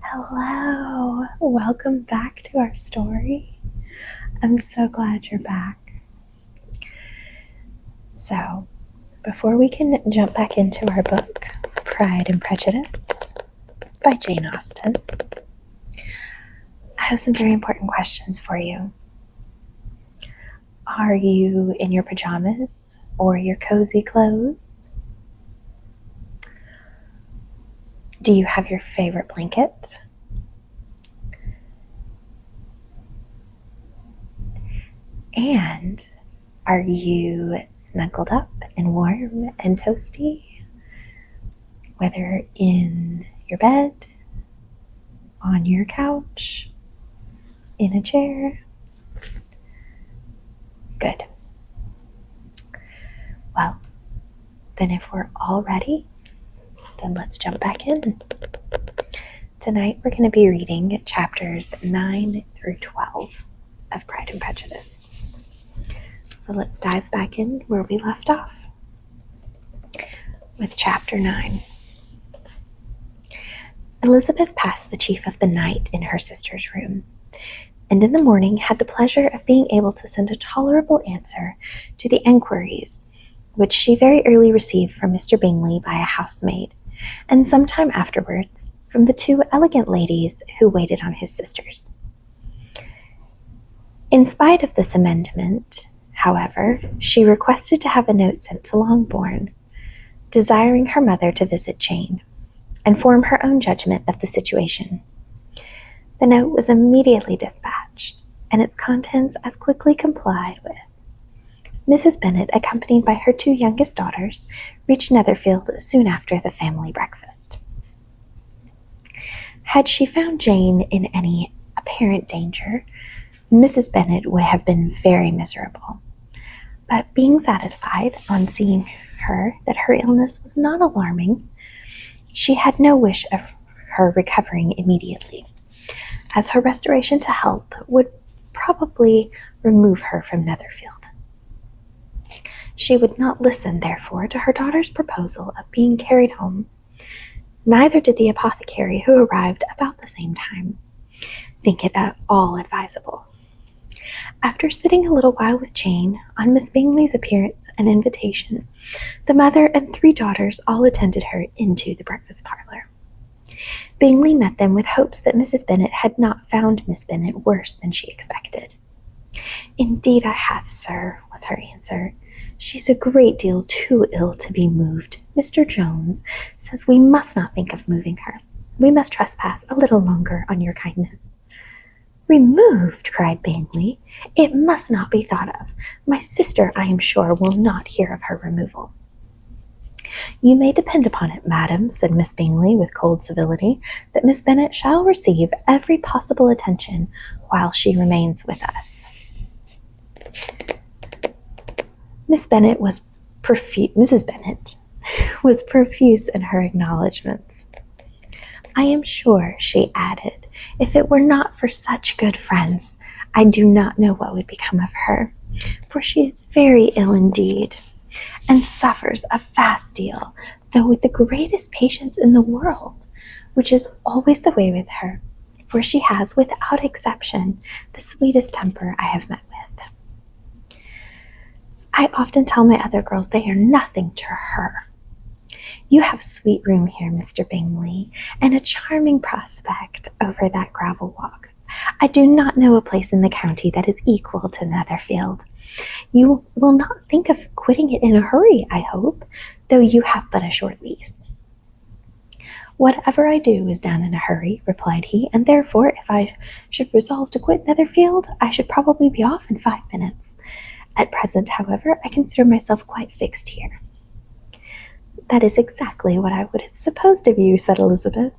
Hello, welcome back to our story. I'm so glad you're back. So, before we can jump back into our book, Pride and Prejudice by Jane Austen, I have some very important questions for you. Are you in your pajamas or your cozy clothes? Do you have your favorite blanket? And are you snuggled up and warm and toasty? Whether in your bed, on your couch, in a chair. Good. Well, then if we're all ready, then let's jump back in. Tonight we're going to be reading chapters 9 through 12 of Pride and Prejudice. So let's dive back in where we left off with chapter 9. Elizabeth passed the chief of the night in her sister's room, and in the morning had the pleasure of being able to send a tolerable answer to the enquiries which she very early received from Mr. Bingley by a housemaid, and some time afterwards from the two elegant ladies who waited on his sisters. In spite of this amendment, however, she requested to have a note sent to Longbourn, desiring her mother to visit Jane, and form her own judgment of the situation. The note was immediately dispatched, and its contents as quickly complied with. Mrs. Bennet, accompanied by her two youngest daughters, reached Netherfield soon after the family breakfast. Had she found Jane in any apparent danger, Mrs. Bennet would have been very miserable. But being satisfied on seeing her that her illness was not alarming, she had no wish of her recovering immediately, as her restoration to health would probably remove her from Netherfield. She would not listen, therefore, to her daughter's proposal of being carried home. Neither did the apothecary, who arrived about the same time, think it at all advisable. After sitting a little while with Jane, on Miss Bingley's appearance and invitation, the mother and three daughters all attended her into the breakfast parlour. Bingley met them with hopes that Mrs. Bennet had not found Miss Bennet worse than she expected. "Indeed I have, sir," was her answer. "She's a great deal too ill to be moved. Mr. Jones says we must not think of moving her. We must trespass a little longer on your kindness." "Removed!" cried Bingley. "It must not be thought of. My sister, I am sure, will not hear of her removal." "You may depend upon it, madam," said Miss Bingley with cold civility, "that Miss Bennet shall receive every possible attention while she remains with us." Mrs. Bennet was profuse in her acknowledgments. "I am sure," she added, "if it were not for such good friends, I do not know what would become of her, for she is very ill indeed, and suffers a vast deal, though with the greatest patience in the world, which is always the way with her, for she has, without exception, the sweetest temper I have met with. I often tell my other girls they are nothing to her. You have a sweet room here, Mr. Bingley, and a charming prospect over that gravel walk. I do not know a place in the county that is equal to Netherfield. You will not think of quitting it in a hurry, I hope, though you have but a short lease." "Whatever I do is done in a hurry," replied he, "and therefore, if I should resolve to quit Netherfield, I should probably be off in 5 minutes. At present, however, I consider myself quite fixed here." "That is exactly what I would have supposed of you," said Elizabeth.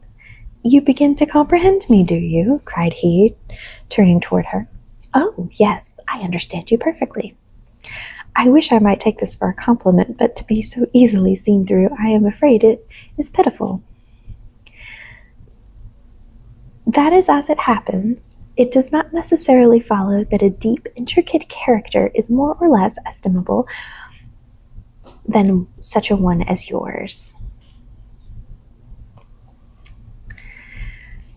"You begin to comprehend me, do you?" cried he, turning toward her. "Oh, yes, I understand you perfectly. I wish I might take this for a compliment, but to be so easily seen through, I am afraid it is pitiful." "That is as it happens. It does not necessarily follow that a deep, intricate character is more or less estimable than such a one as yours."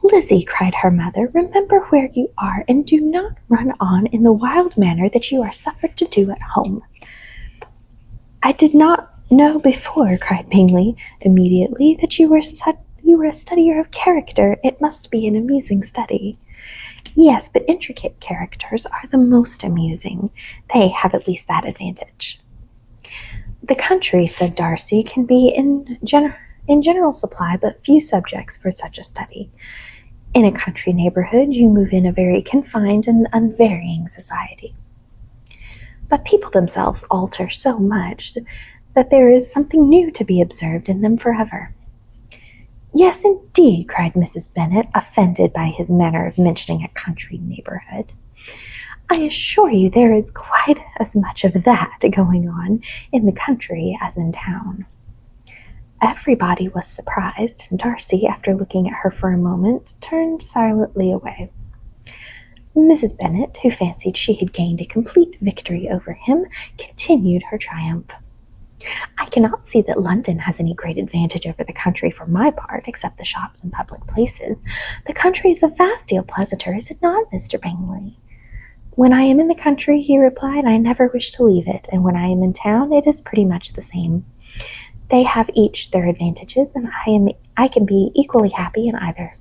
"Lizzie," cried her mother, "remember where you are, and do not run on in the wild manner that you are suffered to do at home." "I did not know before," cried Bingley immediately, "that you were a studier of character. It must be an amusing study." "Yes, but intricate characters are the most amusing. They have at least that advantage." "The country," said Darcy, "can be in general supply but few subjects for such a study. In a country neighborhood you move in a very confined and unvarying society. But people themselves alter so much that there is something new to be observed in them forever." "Yes, indeed," cried Mrs. Bennet, offended by his manner of mentioning a country neighborhood. "I assure you there is quite as much of that going on in the country as in town." Everybody was surprised, and Darcy, after looking at her for a moment, turned silently away. Mrs. Bennet, who fancied she had gained a complete victory over him, continued her triumph. "I cannot see that London has any great advantage over the country for my part, except the shops and public places. The country is a vast deal pleasanter, is it not, Mr. Bingley?" "When I am in the country," he replied, "I never wish to leave it, and when I am in town it is pretty much the same. They have each their advantages, and I can be equally happy in either."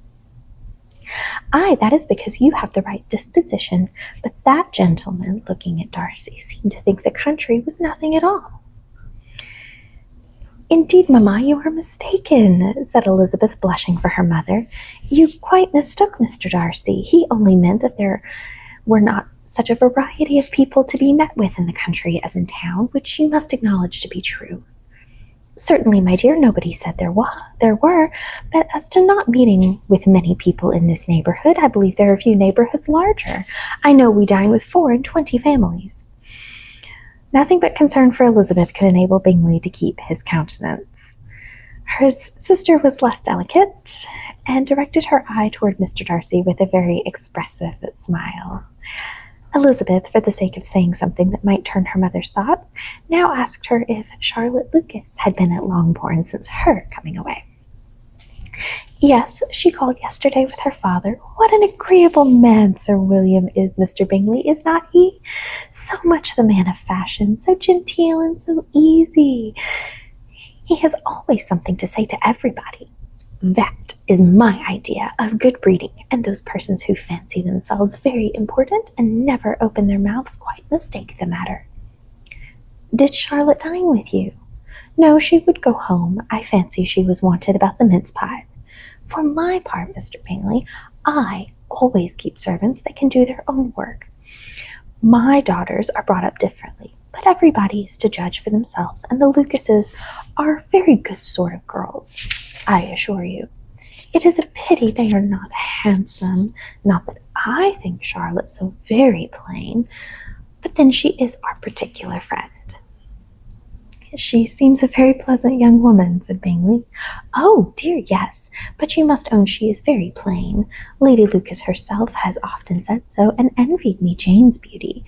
"Aye, that is because you have the right disposition, but that gentleman," looking at Darcy, "seemed to think the country was nothing at all." "Indeed, mamma, you are mistaken," said Elizabeth, blushing for her mother. "You quite mistook Mr. Darcy. He only meant that there were not such a variety of people to be met with in the country as in town, which you must acknowledge to be true." "Certainly, my dear, nobody said there were, but as to not meeting with many people in this neighborhood, I believe there are few neighborhoods larger. I know we dine with 24 families." Nothing but concern for Elizabeth could enable Bingley to keep his countenance. His sister was less delicate, and directed her eye toward Mr. Darcy with a very expressive smile. Elizabeth, for the sake of saying something that might turn her mother's thoughts, now asked her if Charlotte Lucas had been at Longbourn since her coming away. "Yes, she called yesterday with her father. What an agreeable man Sir William is, Mr. Bingley, is not he? So much the man of fashion, so genteel and so easy. He has always something to say to everybody. That is my idea of good breeding, and those persons who fancy themselves very important and never open their mouths quite mistake the matter." "Did Charlotte dine with you?" "No, she would go home. I fancy she was wanted about the mince pies. For my part, Mr. Bingley, I always keep servants that can do their own work. My daughters are brought up differently, but everybody is to judge for themselves, and the Lucases are very good sort of girls, I assure you. It is a pity they are not handsome. Not that I think Charlotte so very plain, but then she is our particular friend." "She seems a very pleasant young woman," said Bingley. "Oh, dear, yes, but you must own she is very plain. Lady Lucas herself has often said so, and envied me Jane's beauty.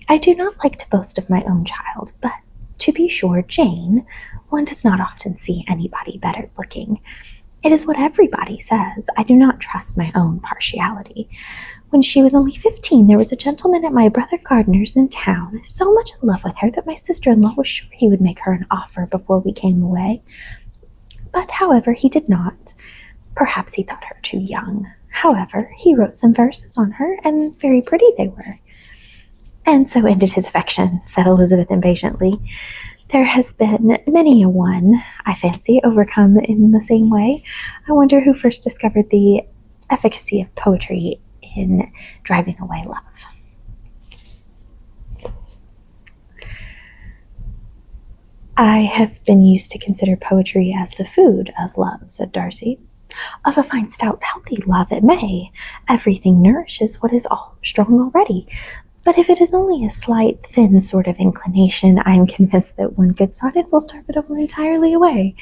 I do not like to boast of my own child, but to be sure, Jane, one does not often see anybody better looking. It is what everybody says. I do not trust my own partiality. When she was only 15, there was a gentleman at my brother Gardiner's in town, so much in love with her that my sister-in-law was sure he would make her an offer before we came away. But, however, he did not. Perhaps he thought her too young. However, he wrote some verses on her, and very pretty they were." "And so ended his affection," said Elizabeth impatiently. "There has been many a one, I fancy, overcome in the same way. I wonder who first discovered the efficacy of poetry in driving away love." "I have been used to consider poetry as the food of love," said Darcy. "Of a fine, stout, healthy love it may. Everything nourishes what is all strong already. But if it is only a slight, thin sort of inclination, I am convinced that one good sonnet will starve it over entirely away."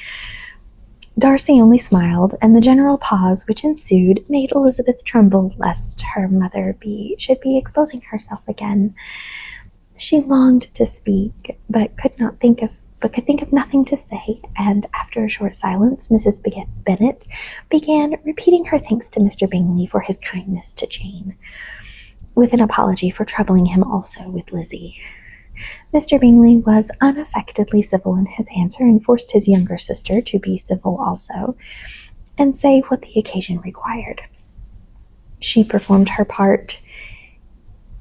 Darcy only smiled, and the general pause which ensued made Elizabeth tremble lest her mother should be exposing herself again. She longed to speak, but could not think of but could think of nothing to say, and after a short silence, Mrs. Bennet began repeating her thanks to Mr. Bingley for his kindness to Jane, with an apology for troubling him also with Lizzie. Mr. Bingley was unaffectedly civil in his answer, and forced his younger sister to be civil also, and say what the occasion required. She performed her part,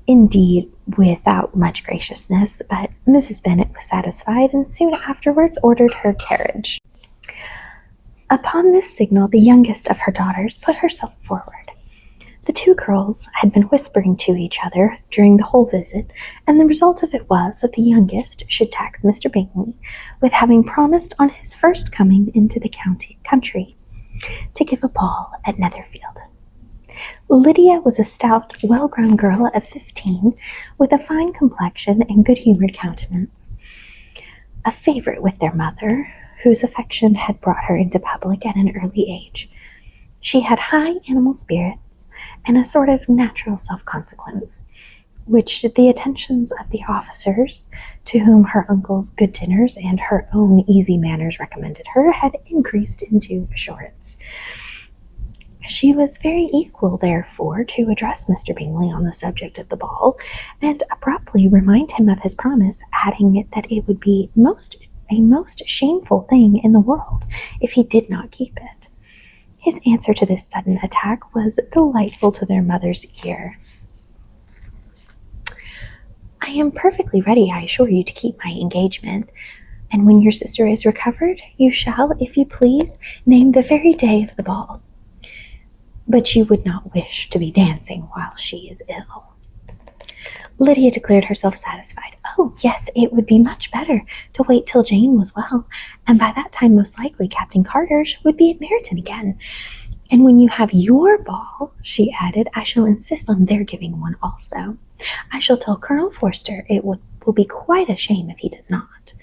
indeed, without much graciousness, but Mrs. Bennet was satisfied, and soon afterwards ordered her carriage. Upon this signal, the youngest of her daughters put herself forward. The two girls had been whispering to each other during the whole visit, and the result of it was that the youngest should tax Mr. Bingley with having promised on his first coming into the country to give a ball at Netherfield. Lydia was a stout, well-grown girl of 15, with a fine complexion and good-humoured countenance, a favourite with their mother, whose affection had brought her into public at an early age. She had high animal spirits and a sort of natural self-consequence, which the attentions of the officers, to whom her uncle's good dinners and her own easy manners recommended her, had increased into assurance. She was very equal, therefore, to address Mr. Bingley on the subject of the ball, and abruptly remind him of his promise, adding that it would be a most shameful thing in the world if he did not keep it. His answer to this sudden attack was delightful to their mother's ear. "I am perfectly ready, I assure you, to keep my engagement, and when your sister is recovered, you shall, if you please, name the very day of the ball. But you would not wish to be dancing while she is ill." Lydia declared herself satisfied. "Oh, yes, it would be much better to wait till Jane was well, and by that time most likely Captain Carter's would be at Meryton again. And when you have your ball," she added, "I shall insist on their giving one also. I shall tell Colonel Forster it will be quite a shame if he does not."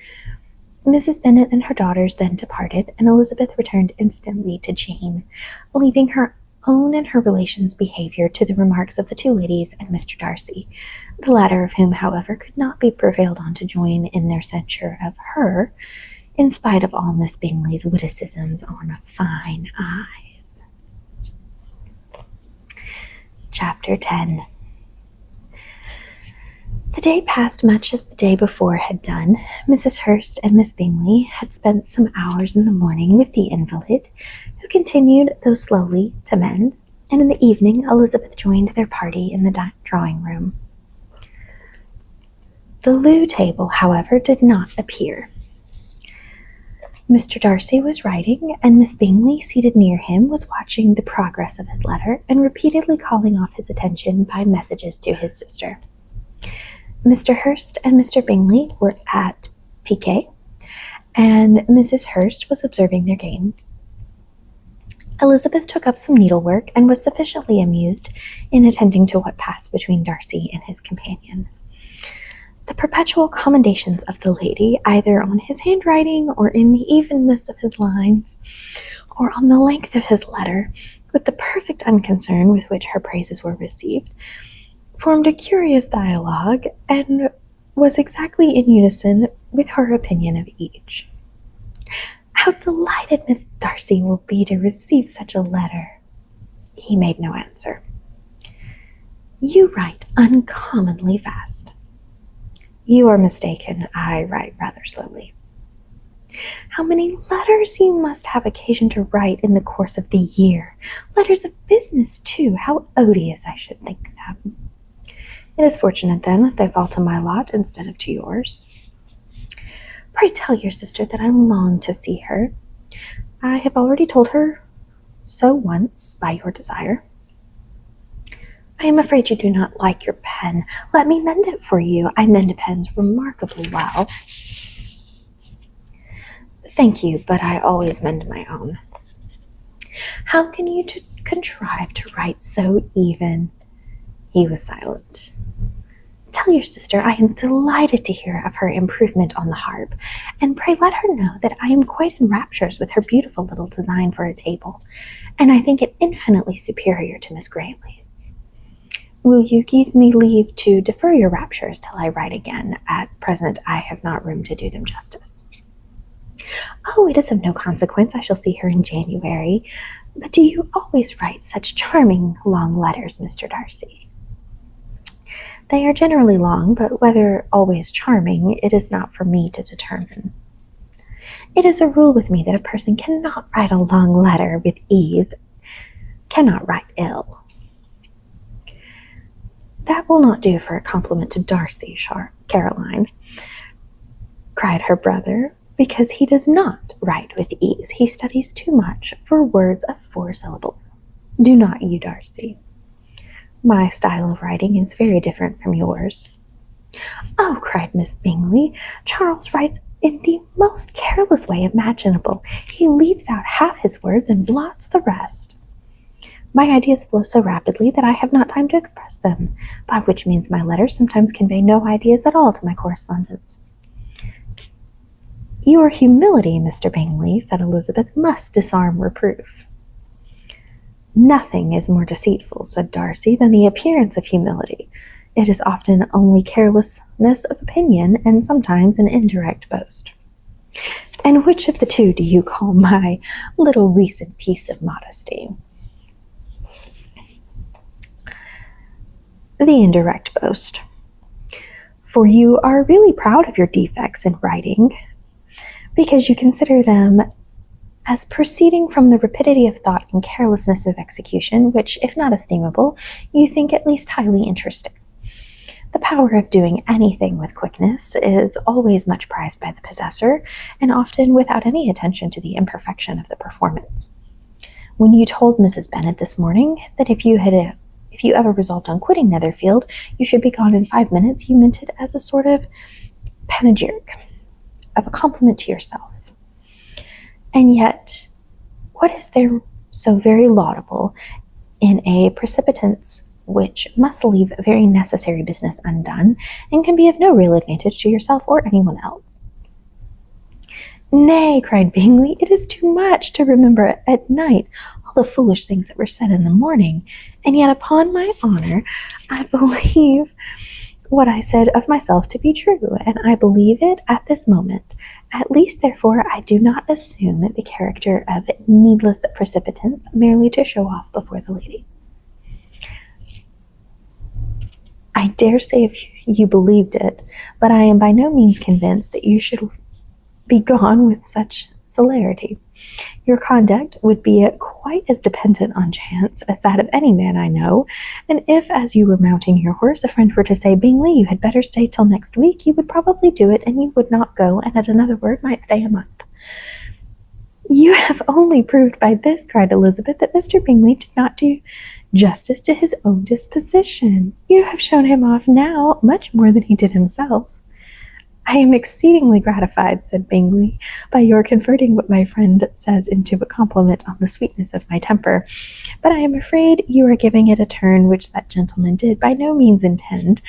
Mrs. Bennet and her daughters then departed, and Elizabeth returned instantly to Jane, leaving her own and her relations' behaviour to the remarks of the two ladies and Mr. Darcy, the latter of whom, however, could not be prevailed on to join in their censure of her, in spite of all Miss Bingley's witticisms on fine eyes. Chapter 10. The day passed much as the day before had done. Mrs. Hurst and Miss Bingley had spent some hours in the morning with the invalid, who continued, though slowly, to mend, and in the evening Elizabeth joined their party in the drawing-room. The loo table, however, did not appear. Mr. Darcy was writing, and Miss Bingley, seated near him, was watching the progress of his letter, and repeatedly calling off his attention by messages to his sister. Mr. Hurst and Mr. Bingley were at piquet, and Mrs. Hurst was observing their game. Elizabeth took up some needlework, and was sufficiently amused in attending to what passed between Darcy and his companion. The perpetual commendations of the lady, either on his handwriting, or in the evenness of his lines, or on the length of his letter, with the perfect unconcern with which her praises were received, formed a curious dialogue, and was exactly in unison with her opinion of each. "How delighted Miss Darcy will be to receive such a letter!" He made no answer. "You write uncommonly fast." "You are mistaken. I write rather slowly." "How many letters you must have occasion to write in the course of the year! Letters of business, too! How odious I should think them!" "It is fortunate, then, that they fall to my lot instead of to yours." "Pray tell your sister that I long to see her." "I have already told her so once, by your desire." "I am afraid you do not like your pen. Let me mend it for you. I mend pens remarkably well." "Thank you, but I always mend my own." "How can you contrive to write so even?" He was silent. "Tell your sister I am delighted to hear of her improvement on the harp, and pray let her know that I am quite in raptures with her beautiful little design for a table, and I think it infinitely superior to Miss Grayley's. Will you give me leave to defer your raptures till I write again? At present I have not room to do them justice." Oh, it is of no consequence. I shall see her in January. But do you always write such charming long letters, Mr. Darcy? They are generally long, but whether always charming, it is not for me to determine. It is a rule with me that a person cannot write a long letter with ease, cannot write ill. That will not do for a compliment to Darcy, Caroline, cried her brother, because he does not write with ease. He studies too much for words of 4 syllables. Do not you, Darcy? My style of writing is very different from yours. Oh, cried Miss Bingley, Charles writes in the most careless way imaginable. He leaves out half his words and blots the rest. My ideas flow so rapidly that I have not time to express them, by which means my letters sometimes convey no ideas at all to my correspondents. Your humility, Mr. Bingley, said Elizabeth, must disarm reproof. Nothing is more deceitful, said Darcy, than the appearance of humility. It is often only carelessness of opinion, and sometimes an indirect boast. And which of the two do you call my little recent piece of modesty? The indirect boast. For you are really proud of your defects in writing, because you consider them as proceeding from the rapidity of thought and carelessness of execution, which, if not estimable, you think at least highly interesting. The power of doing anything with quickness is always much prized by the possessor, and often without any attention to the imperfection of the performance. When you told Mrs. Bennet this morning that if you ever resolved on quitting Netherfield, you should be gone in 5 minutes, you meant it as a sort of panegyric, of a compliment to yourself. And yet, what is there so very laudable in a precipitance which must leave a very necessary business undone, and can be of no real advantage to yourself or anyone else? Nay, cried Bingley, it is too much to remember at night all the foolish things that were said in the morning, and yet upon my honour I believe what I said of myself to be true, and I believe it at this moment. At least, therefore, I do not assume the character of needless precipitance merely to show off before the ladies. I dare say if you believed it, but I am by no means convinced that you should be gone with such celerity. Your conduct would be quite as dependent on chance as that of any man I know, and if, as you were mounting your horse, a friend were to say, Bingley, you had better stay till next week, you would probably do it, and you would not go, and at another word might stay a month. You have only proved by this, cried Elizabeth, that Mr. Bingley did not do justice to his own disposition. You have shown him off now much more than he did himself. I am exceedingly gratified, said Bingley, by your converting what my friend says into a compliment on the sweetness of my temper, but I am afraid you are giving it a turn which that gentleman did by no means intend,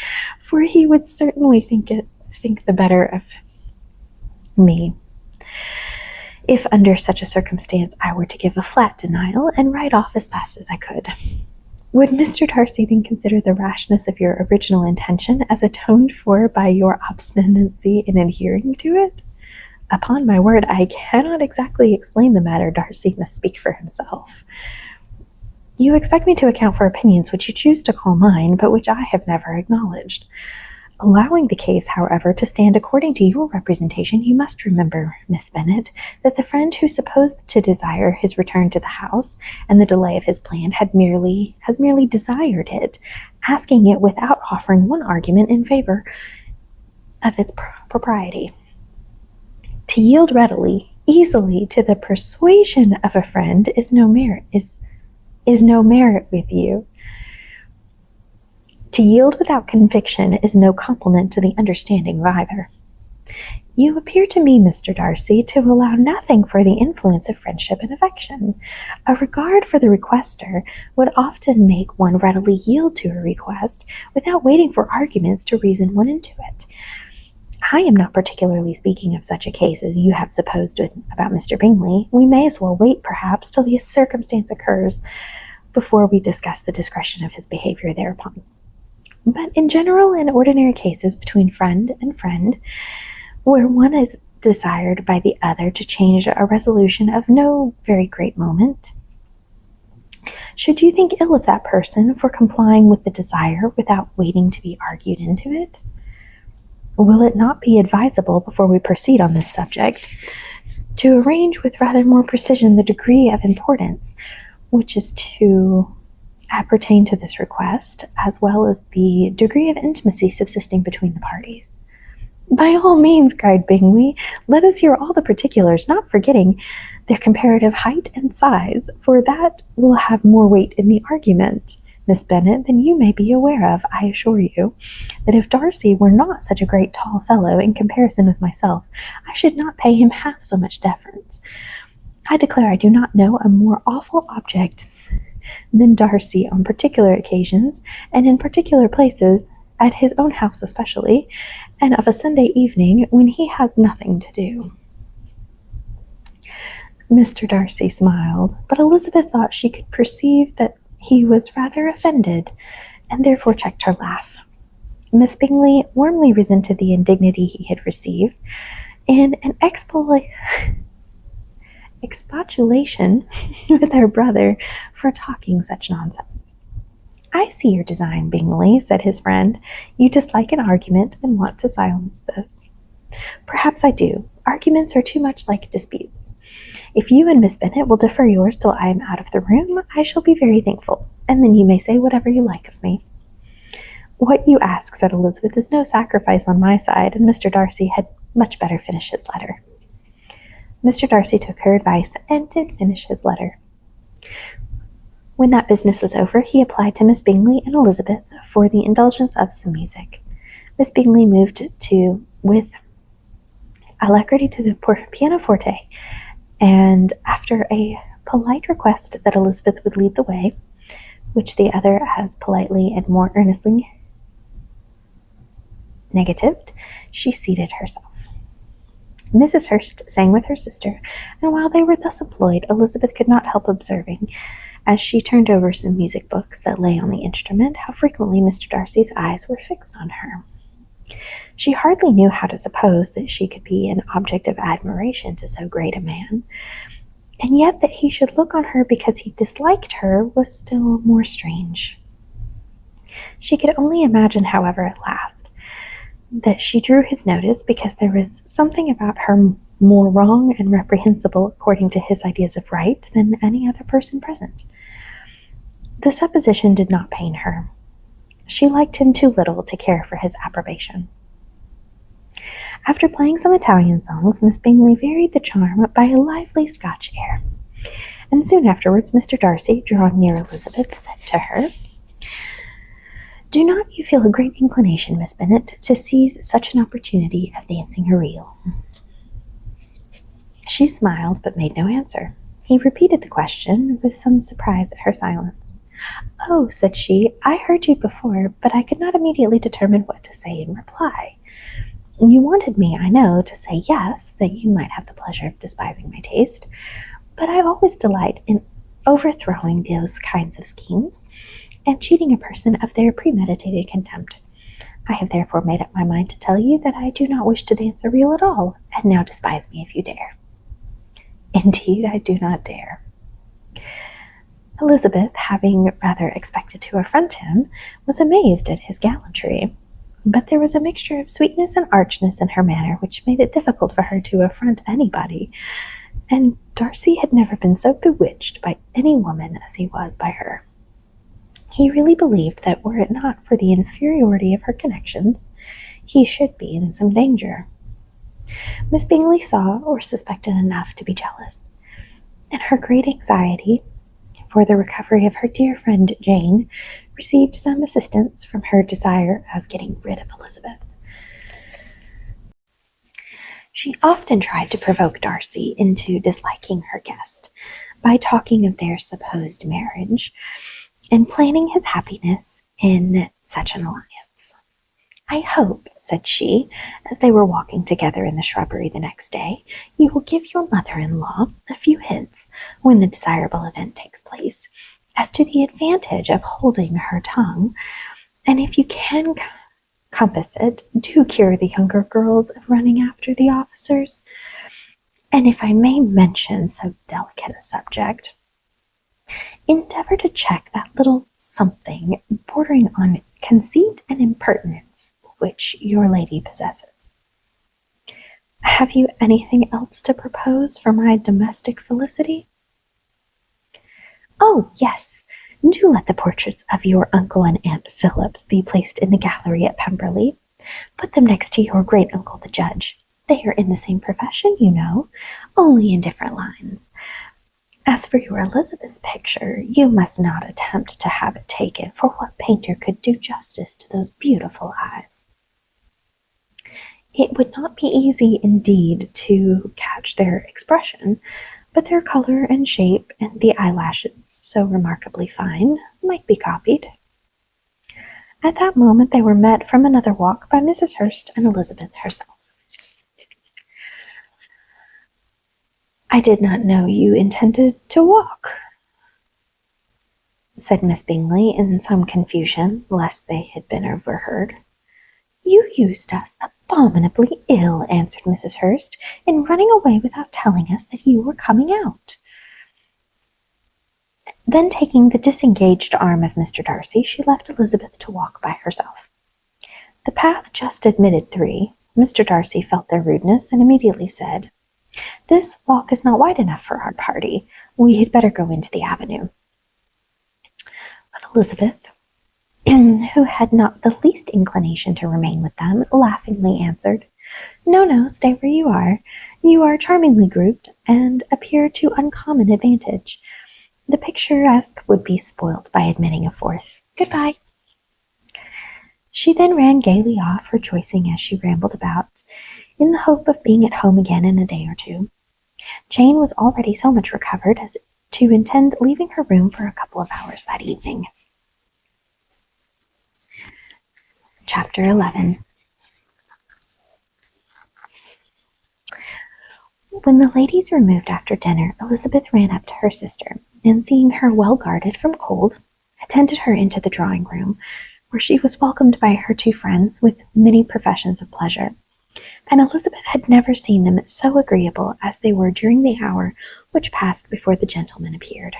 for he would certainly think the better of me if under such a circumstance I were to give a flat denial and ride off as fast as I could. Would Mr. Darcy then consider the rashness of your original intention as atoned for by your obstinacy in adhering to it? Upon my word, I cannot exactly explain the matter. Darcy must speak for himself. You expect me to account for opinions which you choose to call mine, but which I have never acknowledged. Allowing the case, however, to stand according to your representation, you must remember, Miss Bennet, that the friend who supposed to desire his return to the house and the delay of his plan has merely desired it, asking it without offering one argument in favor of its propriety. To yield readily, easily to the persuasion of a friend is no merit with you. To yield without conviction is no compliment to the understanding of either. You appear to me, Mr. Darcy, to allow nothing for the influence of friendship and affection. A regard for the requester would often make one readily yield to a request, without waiting for arguments to reason one into it. I am not particularly speaking of such a case as you have supposed about Mr. Bingley. We may as well wait, perhaps, till the circumstance occurs before we discuss the discretion of his behavior thereupon. But in general and ordinary cases between friend and friend, where one is desired by the other to change a resolution of no very great moment? Should you think ill of that person for complying with the desire without waiting to be argued into it? Will it not be advisable, before we proceed on this subject, to arrange with rather more precision the degree of importance which is to appertain to this request, as well as the degree of intimacy subsisting between the parties? By all means, cried Bingley, let us hear all the particulars, not forgetting their comparative height and size, for that will have more weight in the argument, Miss Bennet, than you may be aware of. I assure you that if Darcy were not such a great tall fellow in comparison with myself, I should not pay him half so much deference. I declare I do not know a more awful object than Darcy on particular occasions, and in particular places, at his own house especially, and of a Sunday evening when he has nothing to do. Mr. Darcy smiled, but Elizabeth thought she could perceive that he was rather offended, and therefore checked her laugh. Miss Bingley warmly resented the indignity he had received, and an expostulation with her brother for talking such nonsense. I see your design, Bingley, said his friend. You dislike an argument and want to silence this. Perhaps I do. Arguments are too much like disputes. If you and Miss Bennet will defer yours till I am out of the room, I shall be very thankful, and then you may say whatever you like of me. What you ask, said Elizabeth, is no sacrifice on my side, and Mr. Darcy had much better finish his letter. Mr. Darcy took her advice and did finish his letter. When that business was over, he applied to Miss Bingley and Elizabeth for the indulgence of some music. Miss Bingley moved with alacrity to the pianoforte, and after a polite request that Elizabeth would lead the way, which the other as politely and more earnestly negatived, she seated herself. Mrs. Hurst sang with her sister, and while they were thus employed, Elizabeth could not help observing, as she turned over some music books that lay on the instrument, how frequently Mr. Darcy's eyes were fixed on her. She hardly knew how to suppose that she could be an object of admiration to so great a man, and yet that he should look on her because he disliked her was still more strange. She could only imagine, however, at last, that she drew his notice because there was something about her more wrong and reprehensible according to his ideas of right than any other person present. The supposition did not pain her. She liked him too little to care for his approbation. After playing some Italian songs, Miss Bingley varied the charm by a lively Scotch air, and soon afterwards Mr. Darcy, drawing near Elizabeth, said to her, Do not you feel a great inclination, Miss Bennet, to seize such an opportunity of dancing a reel? She smiled, but made no answer. He repeated the question, with some surprise at her silence. Oh, said she, I heard you before, but I could not immediately determine what to say in reply. You wanted me, I know, to say yes, that you might have the pleasure of despising my taste, but I always delight in overthrowing those kinds of schemes, and cheating a person of their premeditated contempt. I have therefore made up my mind to tell you that I do not wish to dance a reel at all, and now despise me if you dare. Indeed, I do not dare. Elizabeth, having rather expected to affront him, was amazed at his gallantry, but there was a mixture of sweetness and archness in her manner which made it difficult for her to affront anybody, and Darcy had never been so bewitched by any woman as he was by her. He really believed that were it not for the inferiority of her connections, he should be in some danger. Miss Bingley saw or suspected enough to be jealous, and her great anxiety for the recovery of her dear friend Jane received some assistance from her desire of getting rid of Elizabeth. She often tried to provoke Darcy into disliking her guest by talking of their supposed marriage and planning his happiness in such an alliance. I hope, said she, as they were walking together in the shrubbery the next day, you will give your mother-in-law a few hints, when the desirable event takes place, as to the advantage of holding her tongue, and if you can compass it, do cure the younger girls of running after the officers. And if I may mention so delicate a subject, endeavor to check that little something bordering on conceit and impertinence which your lady possesses. Have you anything else to propose for my domestic felicity? Oh, yes. Do let the portraits of your uncle and Aunt Phillips be placed in the gallery at Pemberley. Put them next to your great-uncle the judge. They are in the same profession, you know, only in different lines. As for your Elizabeth picture, you must not attempt to have it taken, for what painter could do justice to those beautiful eyes? It would not be easy indeed to catch their expression, but their color and shape, and the eyelashes, so remarkably fine, might be copied. At that moment they were met from another walk by Mrs. Hurst and Elizabeth herself. "I did not know you intended to walk," said Miss Bingley in some confusion, lest they had been overheard. "You used us abominably ill," answered Mrs. Hurst, "in running away without telling us that you were coming out." Then taking the disengaged arm of Mr. Darcy, she left Elizabeth to walk by herself. The path just admitted 3. Mr. Darcy felt their rudeness, and immediately said, "This walk is not wide enough for our party. We had better go into the avenue." But Elizabeth, who had not the least inclination to remain with them, laughingly answered, "No, no, stay where you are. You are charmingly grouped, and appear to uncommon advantage. The picturesque would be spoilt by admitting a 4th. Goodbye." She then ran gaily off, rejoicing as she rambled about, in the hope of being at home again in a day or 2. Jane was already so much recovered as to intend leaving her room for a couple of hours that evening. Chapter 11. When the ladies removed after dinner, Elizabeth ran up to her sister, and seeing her well guarded from cold, attended her into the drawing-room, where she was welcomed by her 2 friends with many professions of pleasure, and Elizabeth had never seen them so agreeable as they were during the hour which passed before the gentlemen appeared.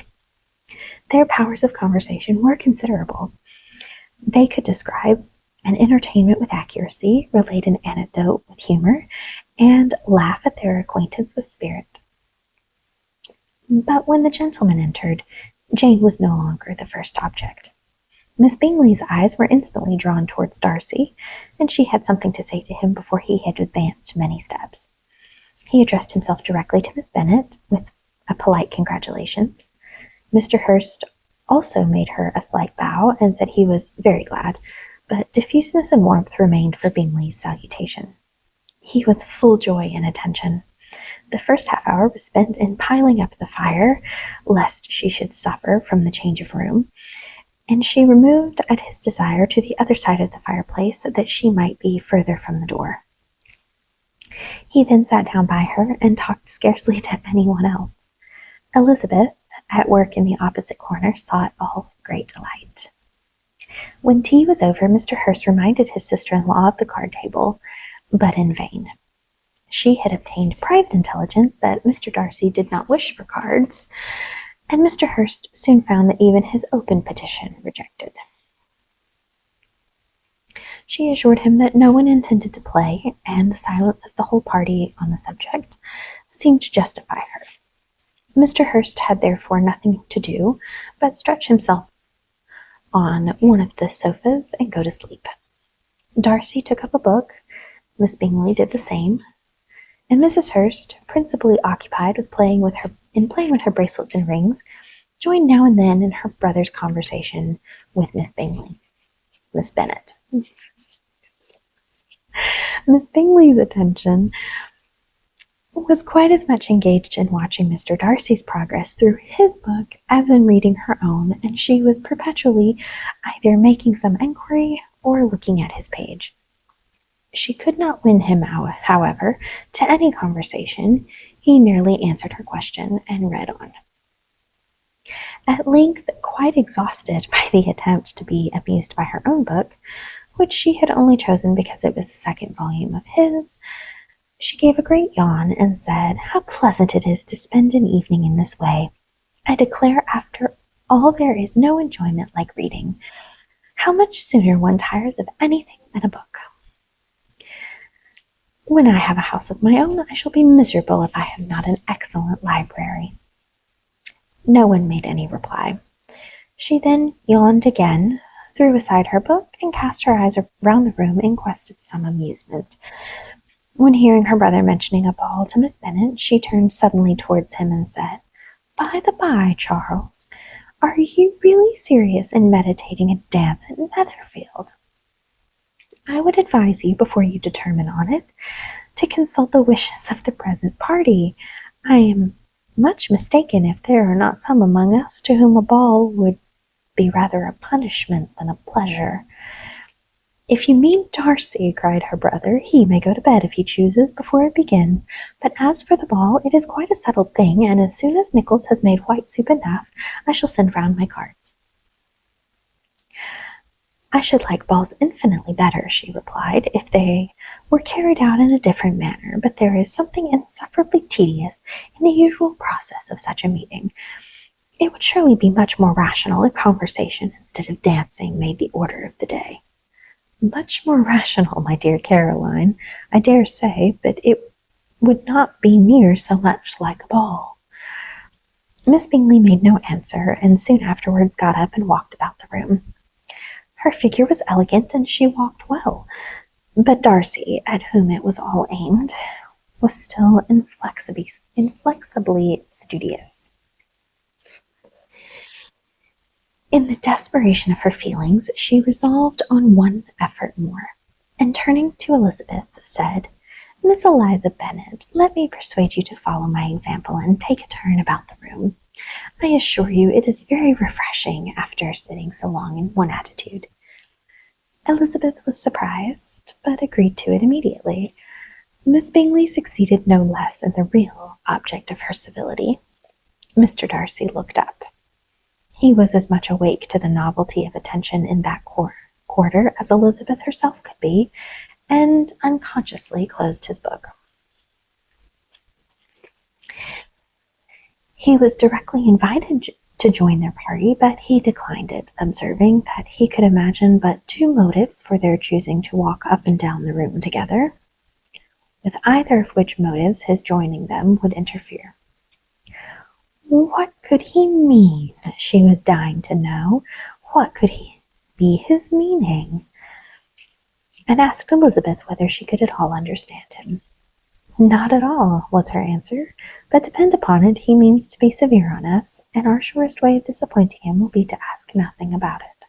Their powers of conversation were considerable. They could describe an entertainment with accuracy, relate an anecdote with humour, and laugh at their acquaintance with spirit. But when the gentlemen entered, Jane was no longer the first object. Miss Bingley's eyes were instantly drawn towards Darcy, and she had something to say to him before he had advanced many steps. He addressed himself directly to Miss Bennet, with a polite congratulations. Mr. Hurst also made her a slight bow, and said he was very glad, but diffuseness and warmth remained for Bingley's salutation. He was full joy and attention. The first half-hour was spent in piling up the fire, lest she should suffer from the change of room, and she removed at his desire to the other side of the fireplace, that she might be further from the door. He then sat down by her, and talked scarcely to anyone else. Elizabeth, at work in the opposite corner, saw it all with great delight. When tea was over, Mr. Hurst reminded his sister-in-law of the card-table, but in vain. She had obtained private intelligence that Mr. Darcy did not wish for cards, and Mr. Hurst soon found that even his open petition rejected. She assured him that no one intended to play, and the silence of the whole party on the subject seemed to justify her. Mr. Hurst had therefore nothing to do but stretch himself on one of the sofas and go to sleep. Darcy took up a book, Miss Bingley did the same, and Mrs. Hurst, principally occupied with playing with her bracelets and rings, joined now and then in her brother's conversation with Miss Bennet. Miss Bingley's attention was quite as much engaged in watching Mr. Darcy's progress through his book as in reading her own, and she was perpetually either making some enquiry or looking at his page. She could not win him, however, to any conversation. He merely answered her question and read on. At length, quite exhausted by the attempt to be amused by her own book, which she had only chosen because it was the second volume of his. She gave a great yawn and said, "How pleasant it is to spend an evening in this way. I declare after all there is no enjoyment like reading. How much sooner one tires of anything than a book. When I have a house of my own, I shall be miserable if I have not an excellent library." No one made any reply. She then yawned again, threw aside her book, and cast her eyes round the room in quest of some amusement. When hearing her brother mentioning a ball to Miss Bennet, she turned suddenly towards him and said, "By the by, Charles, are you really serious in meditating a dance at Netherfield? I would advise you, before you determine on it, to consult the wishes of the present party. I am much mistaken if there are not some among us to whom a ball would be rather a punishment than a pleasure." "If you mean Darcy," cried her brother, "he may go to bed if he chooses before it begins. But as for the ball, it is quite a settled thing, and as soon as Nicholas has made white soup enough, I shall send round my cards." "I should like balls infinitely better," she replied, "if they were carried out in a different manner, but there is something insufferably tedious in the usual process of such a meeting. It would surely be much more rational if conversation instead of dancing made the order of the day." "Much more rational, my dear Caroline, I dare say, but it would not be near so much like a ball." Miss Bingley made no answer, and soon afterwards got up and walked about the room. Her figure was elegant, and she walked well, but Darcy, at whom it was all aimed, was still inflexibly studious. In the desperation of her feelings, she resolved on one effort more, and turning to Elizabeth, said, "Miss Eliza Bennet, let me persuade you to follow my example and take a turn about the room. I assure you it is very refreshing after sitting so long in one attitude." Elizabeth was surprised, but agreed to it immediately. Miss Bingley succeeded no less in the real object of her civility. Mr. Darcy looked up. He was as much awake to the novelty of attention in that quarter as Elizabeth herself could be, and unconsciously closed his book. He was directly invited to join their party, but he declined it, observing that he could imagine but two motives for their choosing to walk up and down the room together, with either of which motives his joining them would interfere. What could he mean? She was dying to know. What could be his meaning? And asked Elizabeth whether she could at all understand him. "Not at all," was her answer, "but depend upon it he means to be severe on us, and our surest way of disappointing him will be to ask nothing about it."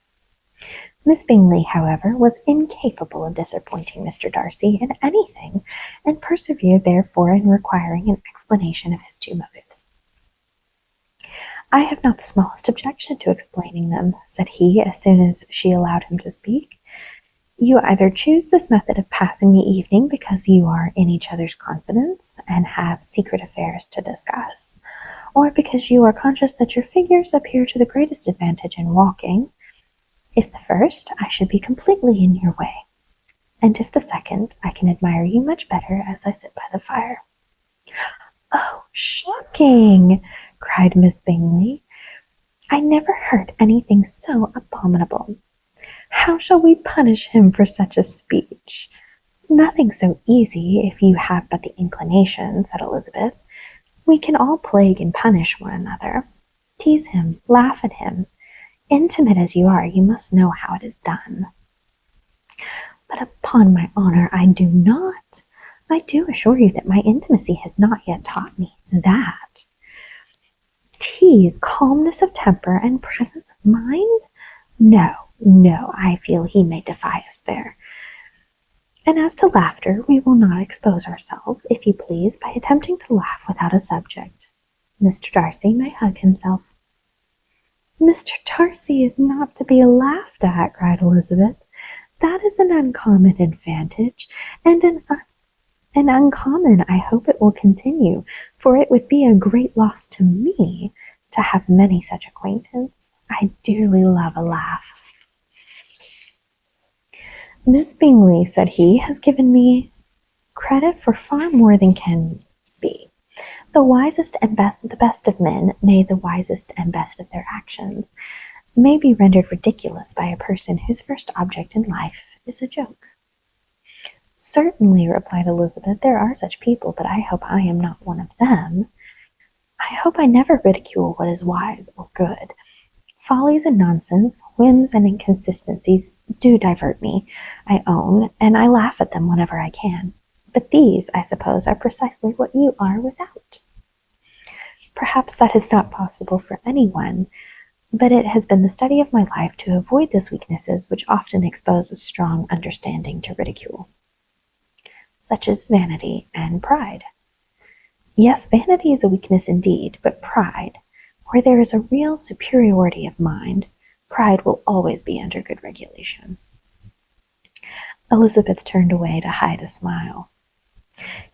Miss Bingley, however, was incapable of disappointing Mr. Darcy in anything, and persevered therefore in requiring an explanation of his two motives. "I have not the smallest objection to explaining them," said he, as soon as she allowed him to speak. "You either choose this method of passing the evening because you are in each other's confidence and have secret affairs to discuss, or because you are conscious that your figures appear to the greatest advantage in walking. If the first, I should be completely in your way, and if the second, I can admire you much better as I sit by the fire." "Oh, shocking!" cried Miss Bingley. "I never heard anything so abominable. How shall we punish him for such a speech?" "Nothing so easy, if you have but the inclination," said Elizabeth. "We can all plague and punish one another. Tease him, laugh at him. Intimate as you are, you must know how it is done." "But upon my honour, I do not. I do assure you that my intimacy has not yet taught me that. Tease, calmness of temper, and presence of mind? No, no, I feel he may defy us there. And as to laughter, we will not expose ourselves, if you please, by attempting to laugh without a subject. Mr. Darcy may hug himself." "Mr. Darcy is not to be laughed at," cried Elizabeth. "That is an uncommon advantage, and an uncommon I hope it will continue, for it would be a great loss to me to have many such acquaintance. I dearly love a laugh." Miss Bingley, said he, has given me credit for far more than can be. The wisest and the best of men, nay, the wisest and best of their actions, may be rendered ridiculous by a person whose first object in life is a joke. Certainly, replied Elizabeth, there are such people, but I hope I am not one of them. I hope I never ridicule what is wise or good. Follies and nonsense, whims and inconsistencies do divert me, I own, and I laugh at them whenever I can. But these, I suppose, are precisely what you are without. Perhaps that is not possible for anyone, but it has been the study of my life to avoid those weaknesses which often expose a strong understanding to ridicule, such as vanity and pride. Yes, vanity is a weakness indeed, but pride, where there is a real superiority of mind, pride will always be under good regulation. Elizabeth turned away to hide a smile.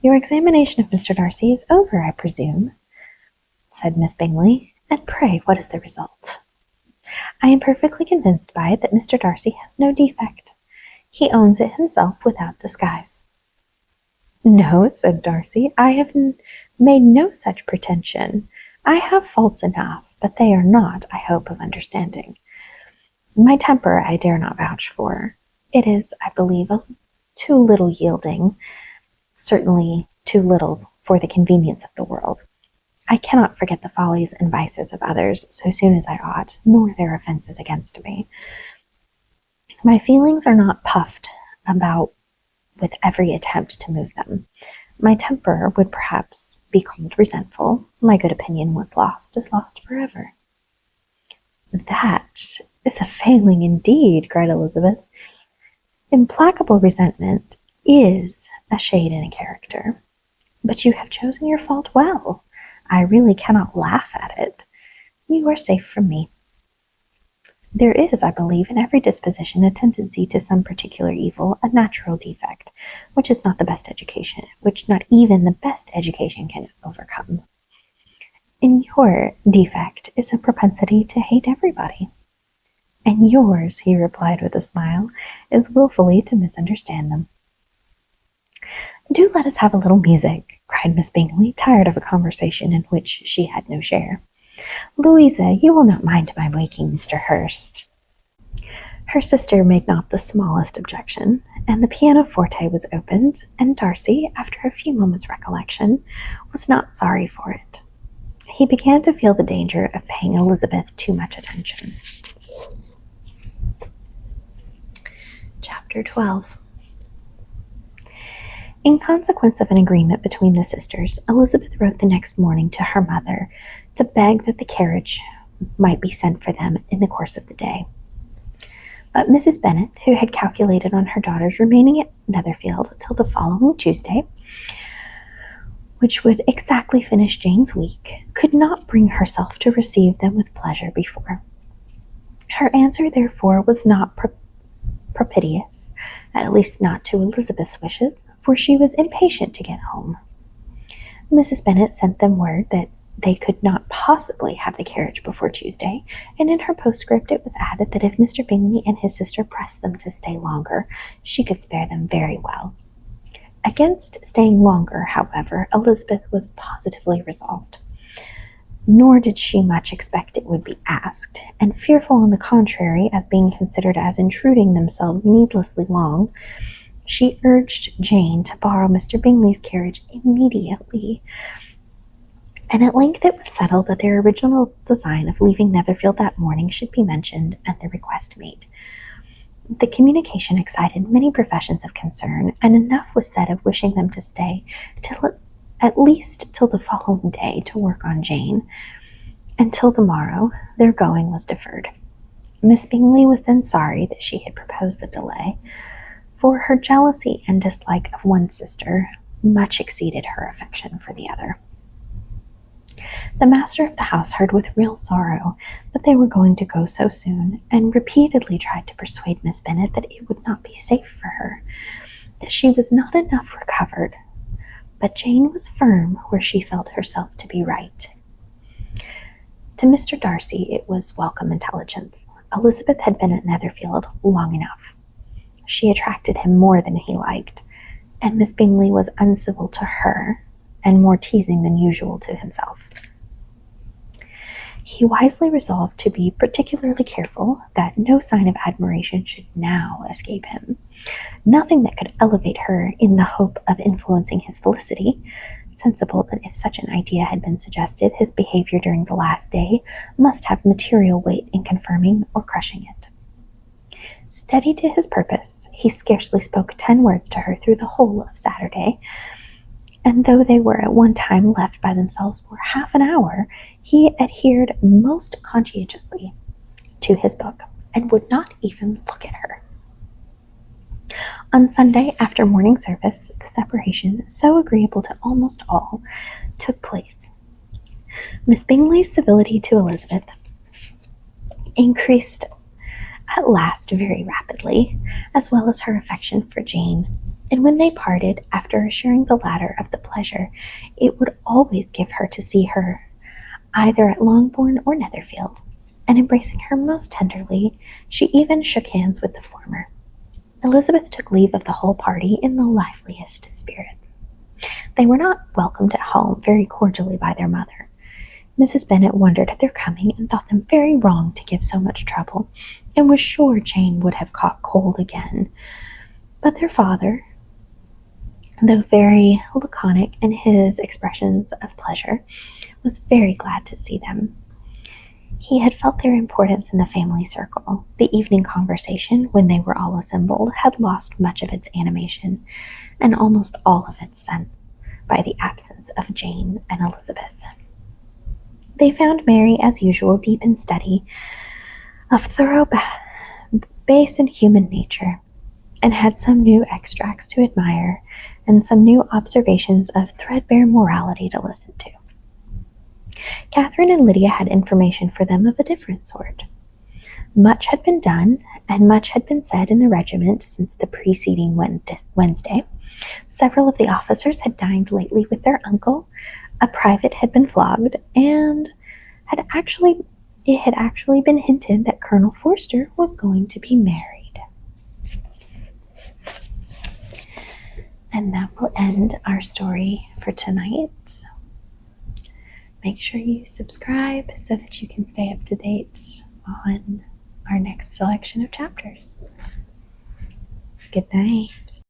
Your examination of Mr. Darcy is over, I presume, said Miss Bingley, and pray what is the result? I am perfectly convinced by it that Mr. Darcy has no defect. He owns it himself without disguise. No, said Darcy, I have made no such pretension. I have faults enough, but they are not, I hope, of understanding. My temper I dare not vouch for. It is, I believe, too little yielding, certainly too little for the convenience of the world. I cannot forget the follies and vices of others so soon as I ought, nor their offences against me. My feelings are not puffed about with every attempt to move them. My temper would perhaps be called resentful. My good opinion, once lost, is lost forever. That is a failing indeed, cried Elizabeth. Implacable resentment is a shade in a character. But you have chosen your fault well. I really cannot laugh at it. You are safe from me. There is, I believe, in every disposition a tendency to some particular evil, a natural defect, which is not the best education, which not even the best education can overcome. In your defect is a propensity to hate everybody. And yours, he replied with a smile, is wilfully to misunderstand them. Do let us have a little music, cried Miss Bingley, tired of a conversation in which she had no share. Louisa, you will not mind my waking Mr. Hurst. Her sister made not the smallest objection, and the pianoforte was opened, and Darcy, after a few moments' recollection, was not sorry for it. He began to feel the danger of paying Elizabeth too much attention. Chapter 12. In consequence of an agreement between the sisters, Elizabeth wrote the next morning to her mother to beg that the carriage might be sent for them in the course of the day. But Mrs. Bennet, who had calculated on her daughters remaining at Netherfield till the following Tuesday, which would exactly finish Jane's week, could not bring herself to receive them with pleasure before. Her answer, therefore, was not propitious, at least not to Elizabeth's wishes, for she was impatient to get home. Mrs. Bennet sent them word that they could not possibly have the carriage before Tuesday, and in her postscript it was added that if Mr. Bingley and his sister pressed them to stay longer, she could spare them very well. Against staying longer, however, Elizabeth was positively resolved. Nor did she much expect it would be asked, and fearful on the contrary as being considered as intruding themselves needlessly long, she urged Jane to borrow Mr. Bingley's carriage immediately, and at length it was settled that their original design of leaving Netherfield that morning should be mentioned and the request made. The communication excited many professions of concern, and enough was said of wishing them to stay at least till the following day to work on Jane, and till the morrow their going was deferred. Miss Bingley was then sorry that she had proposed the delay, for her jealousy and dislike of one sister much exceeded her affection for the other. The master of the house heard with real sorrow that they were going to go so soon, and repeatedly tried to persuade Miss Bennet that it would not be safe for her, that she was not enough recovered, but Jane was firm where she felt herself to be right. To Mr. Darcy it was welcome intelligence. Elizabeth had been at Netherfield long enough. She attracted him more than he liked, and Miss Bingley was uncivil to her and more teasing than usual to himself. He wisely resolved to be particularly careful that no sign of admiration should now escape him. Nothing that could elevate her in the hope of influencing his felicity, sensible that if such an idea had been suggested, his behavior during the last day must have material weight in confirming or crushing it. Steady to his purpose, he scarcely spoke 10 words to her through the whole of Saturday, and though they were at one time left by themselves for half an hour, he adhered most conscientiously to his book, and would not even look at her. On Sunday, after morning service, the separation, so agreeable to almost all, took place. Miss Bingley's civility to Elizabeth increased at last very rapidly, as well as her affection for Jane, and when they parted, after assuring the latter of the pleasure it would always give her to see her either at Longbourn or Netherfield, and embracing her most tenderly, she even shook hands with the former. Elizabeth took leave of the whole party in the liveliest spirits. They were not welcomed at home very cordially by their mother. Mrs. Bennet wondered at their coming, and thought them very wrong to give so much trouble, and was sure Jane would have caught cold again. But their father, though very laconic in his expressions of pleasure, was very glad to see them. He had felt their importance in the family circle. The evening conversation, when they were all assembled, had lost much of its animation, and almost all of its sense, by the absence of Jane and Elizabeth. They found Mary, as usual, deep in study of thorough base and human nature, and had some new extracts to admire, and some new observations of threadbare morality to listen to. Catherine and Lydia had information for them of a different sort. Much had been done, and much had been said in the regiment since the preceding Wednesday. Several of the officers had dined lately with their uncle, a private had been flogged, and it had actually been hinted that Colonel Forster was going to be married. And that will end our story for tonight. Make sure you subscribe so that you can stay up to date on our next selection of chapters. Good night.